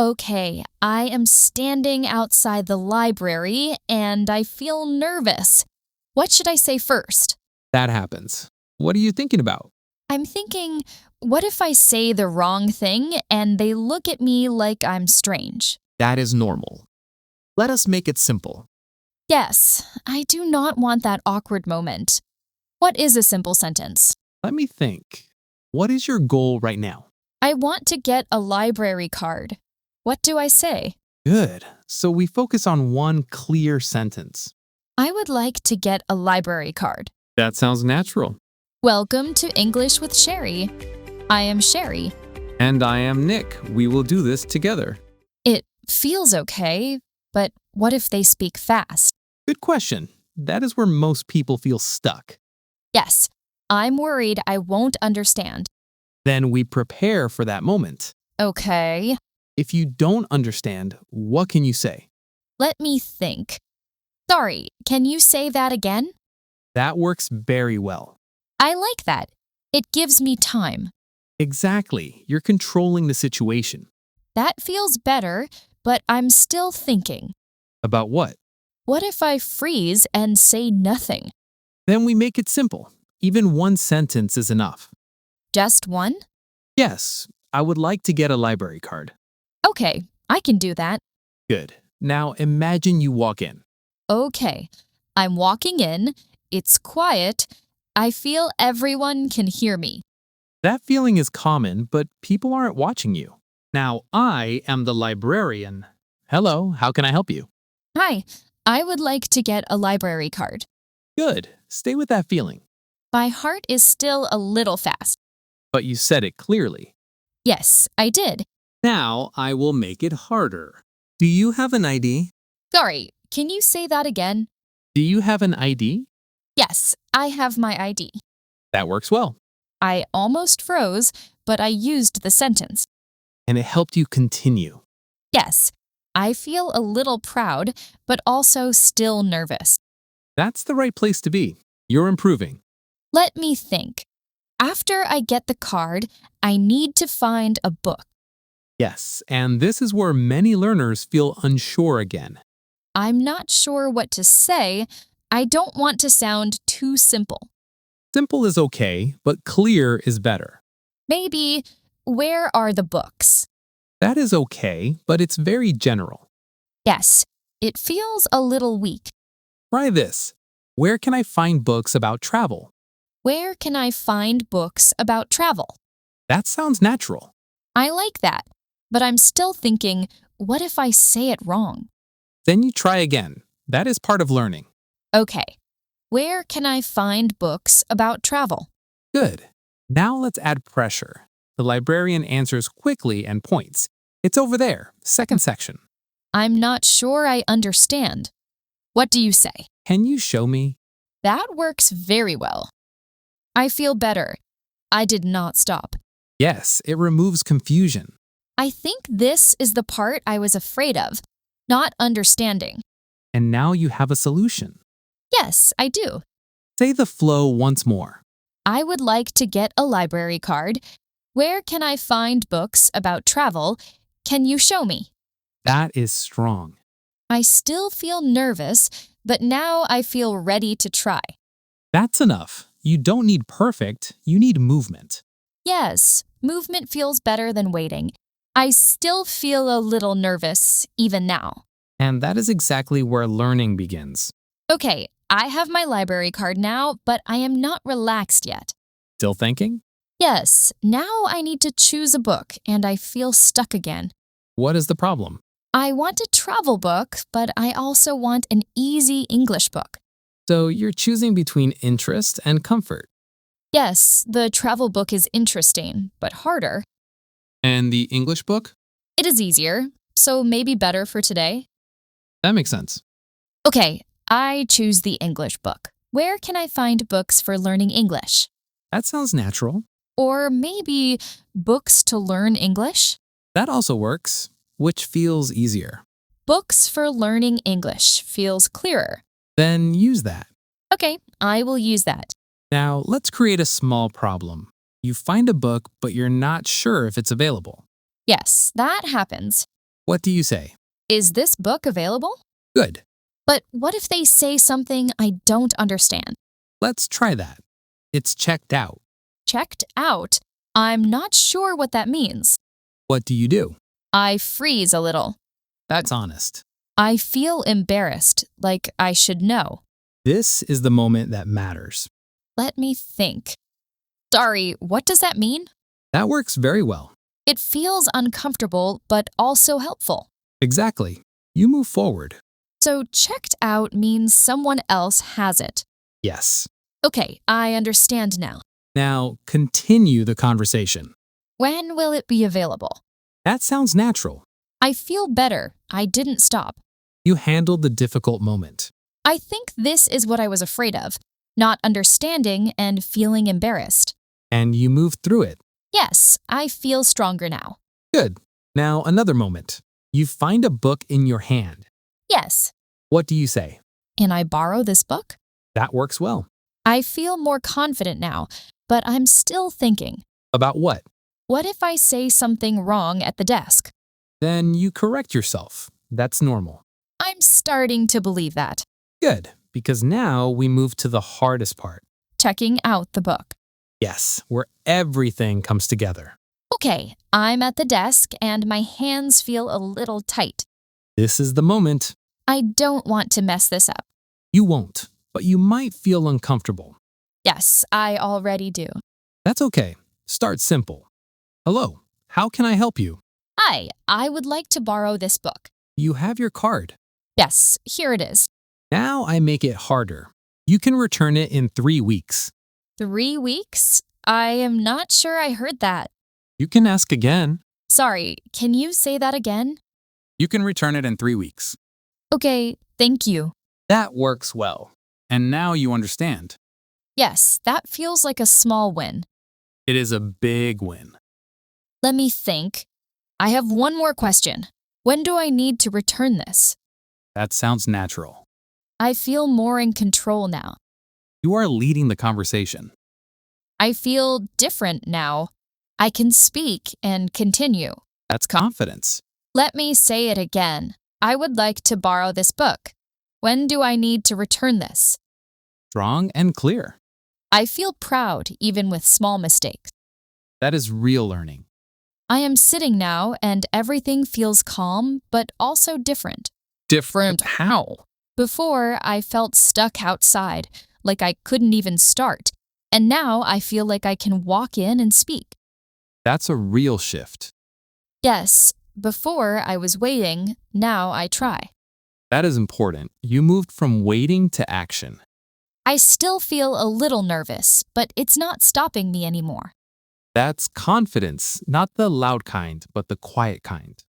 Okay, I am standing outside the library and I feel nervous. What should I say first? That happens. What are you thinking about? I'm thinking, what if I say the wrong thing and they look at me like I'm strange? That is normal. Let us make it simple. Yes, I do not want that awkward moment. What is a simple sentence? Let me think. What is your goal right now? I want to get a library card. What do I say? Good. So we focus on one clear sentence. I would like to get a library card. That sounds natural. Welcome to English with Cheri. I am Cheri. And I am Nick. We will do this together. It feels okay, but what if they speak fast? Good question. That is where most people feel stuck. Yes, I'm worried I won't understand. Then we prepare for that moment. Okay, If you don't understand, what can you say? let me think. Sorry, can you say that again? That works very well. I like that. It gives me time. Exactly. You're controlling the situation. That feels better, but I'm still thinking. About what? What if I freeze and say nothing? Then we make it simple. Even one sentence is enough. Just one? Yes, I would like to get a library card. Okay, I can do that. Good. Now imagine you walk in. Okay, I'm walking in. It's quiet. I feel everyone can hear me. That feeling is common, but people aren't watching you. Now I am the librarian. Hello, how can I help you? Hi, I would like to get a library card. Good. Stay with that feeling. My heart is still a little fast. But you said it clearly. Yes, I did. Now I will make it harder. Do you have an ID? Sorry, can you say that again? Do you have an ID? Yes, I have my ID. That works well. I almost froze, but I used the sentence. And it helped you continue. Yes, I feel a little proud, but also still nervous. That's the right place to be. You're improving. Let me think. After I get the card, I need to find a book. Yes, and this is where many learners feel unsure again. I'm not sure what to say. I don't want to sound too simple. Simple is okay, but clear is better. Maybe, where are the books? That is okay, but it's very general. Yes, it feels a little weak. Try this. Where can I find books about travel? Where can I find books about travel? That sounds natural. I like that, but I'm still thinking, what if I say it wrong? Then you try again. That is part of learning. Okay, where can I find books about travel? Good. Now let's add pressure. The librarian answers quickly and points. It's over there, second section. I'm not sure I understand. What do you say? Can you show me? That works very well. I feel better. I did not stop. Yes, it removes confusion. I think this is the part I was afraid of, not understanding. And now you have a solution. Yes, I do. Say the flow once more. I would like to get a library card. Where can I find books about travel? Can you show me? That is strong. I still feel nervous, but now I feel ready to try. That's enough. You don't need perfect, you need movement. Yes, movement feels better than waiting. I still feel a little nervous, even now. And that is exactly where learning begins. Okay, I have my library card now, but I am not relaxed yet. Still thinking? Yes, now I need to choose a book, and I feel stuck again. What is the problem? I want a travel book, but I also want an easy English book. So you're choosing between interest and comfort. Yes, the travel book is interesting, but harder. And the English book? It is easier, so maybe better for today. That makes sense. Okay, I choose the English book. Where can I find books for learning English? That sounds natural. Or maybe books to learn English? That also works. Which feels easier? Books for learning English feels clearer. Then use that. Okay, I will use that. Now, let's create a small problem. You find a book, but you're not sure if it's available. Yes, that happens. What do you say? Is this book available? Good. But what if they say something I don't understand? Let's try that. It's checked out. Checked out? I'm not sure what that means. What do you do? I freeze a little. That's honest. I feel embarrassed, like I should know. This is the moment that matters. Let me think. Sorry, what does that mean? That works very well. It feels uncomfortable, but also helpful. Exactly. You move forward. So checked out means someone else has it. Yes. Okay, I understand now. Now, continue the conversation. When will it be available? That sounds natural. I feel better. I didn't stop. You handled the difficult moment. I think this is what I was afraid of, not understanding and feeling embarrassed. And you moved through it. Yes, I feel stronger now. Good. Now, another moment. You find a book in your hand. Yes. What do you say? Can I borrow this book? That works well. I feel more confident now, but I'm still thinking. About what? What if I say something wrong at the desk? Then you correct yourself. That's normal. I'm starting to believe that. Good, because now we move to the hardest part. Checking out the book. Yes, where everything comes together. Okay, I'm at the desk and my hands feel a little tight. This is the moment. I don't want to mess this up. You won't, but you might feel uncomfortable. Yes, I already do. That's okay. Start simple. Hello, how can I help you? Hi, I would like to borrow this book. You have your card. Yes, here it is. Now I make it harder. You can return it in 3 weeks. 3 weeks? I am not sure I heard that. You can ask again. Sorry, can you say that again? You can return it in 3 weeks. Okay, thank you. That works well. And now you understand. Yes, that feels like a small win. It is a big win. Let me think. I have one more question. When do I need to return this? That sounds natural. I feel more in control now. You are leading the conversation. I feel different now. I can speak and continue. That's confidence. Let me say it again. I would like to borrow this book. When do I need to return this? Strong and clear. I feel proud even with small mistakes. That is real learning. I am sitting now and everything feels calm but also different. Different how? Before, I felt stuck outside, like I couldn't even start. And now I feel like I can walk in and speak. That's a real shift. Yes, before I was waiting, now I try. That is important. You moved from waiting to action. I still feel a little nervous, but it's not stopping me anymore. That's confidence, not the loud kind, but the quiet kind.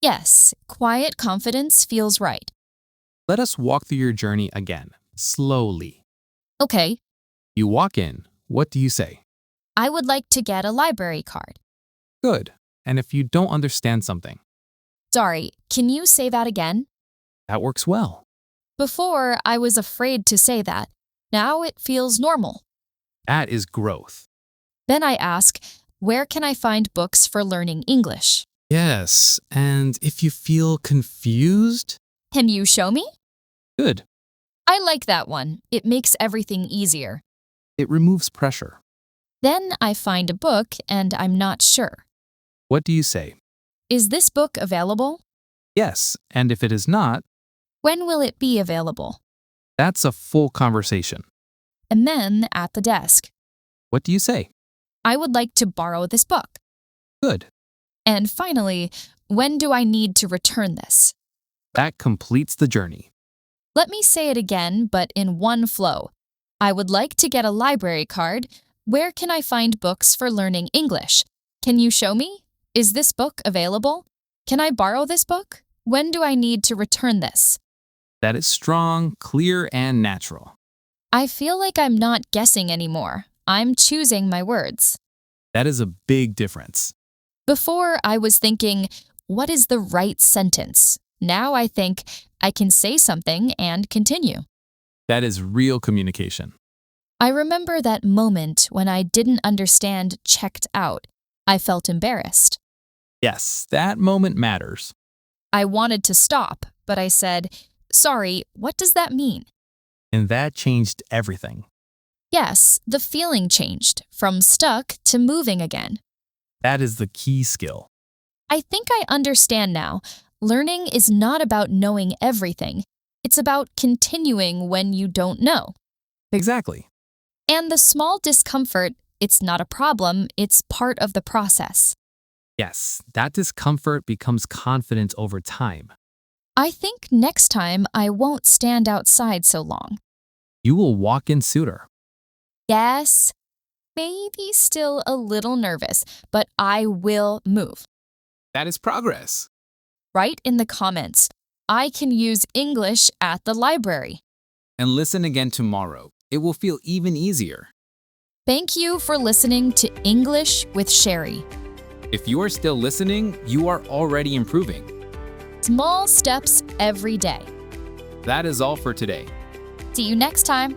Yes, quiet confidence feels right. Let us walk through your journey again, slowly. Okay, You walk in. What do you say? I would like to get a library card. Good. And if you don't understand something, Sorry, can you say that again? that works well. Before, I was afraid to say that. Now it feels normal. That is growth. Then I ask, where can I find books for learning English? Yes, and if you feel confused, Can you show me? good. I like that one. It makes everything easier. It removes pressure. Then I find a book and I'm not sure. What do you say? Is this book available? Yes, and if it is not, When will it be available? that's a full conversation. And then at the desk, What do you say? I would like to borrow this book. Good. And finally, when do I need to return this? That completes the journey. Let me say it again, but in one flow. I would like to get a library card. Where can I find books for learning English? Can you show me? Is this book available? Can I borrow this book? When do I need to return this? That is strong, clear, and natural. I feel like I'm not guessing anymore. I'm choosing my words. That is a big difference. Before, I was thinking, what is the right sentence? Now I think, I can say something and continue. That is real communication. I remember that moment when I didn't understand checked out. I felt embarrassed. Yes, that moment matters. I wanted to stop, but I said, "Sorry, what does that mean?" And that changed everything. Yes, the feeling changed from stuck to moving again. That is the key skill. I think I understand now. Learning is not about knowing everything. It's about continuing when you don't know. Exactly. And the small discomfort, it's not a problem, it's part of the process. Yes, that discomfort becomes confidence over time. I think next time I won't stand outside so long. You will walk in sooner. Yes, maybe still a little nervous, but I will move. That is progress. Write in the comments, I can use English at the library. And listen again tomorrow. It will feel even easier. Thank you for listening to English with Cheri. If you are still listening, you are already improving. Small steps every day. That is all for today. See you next time.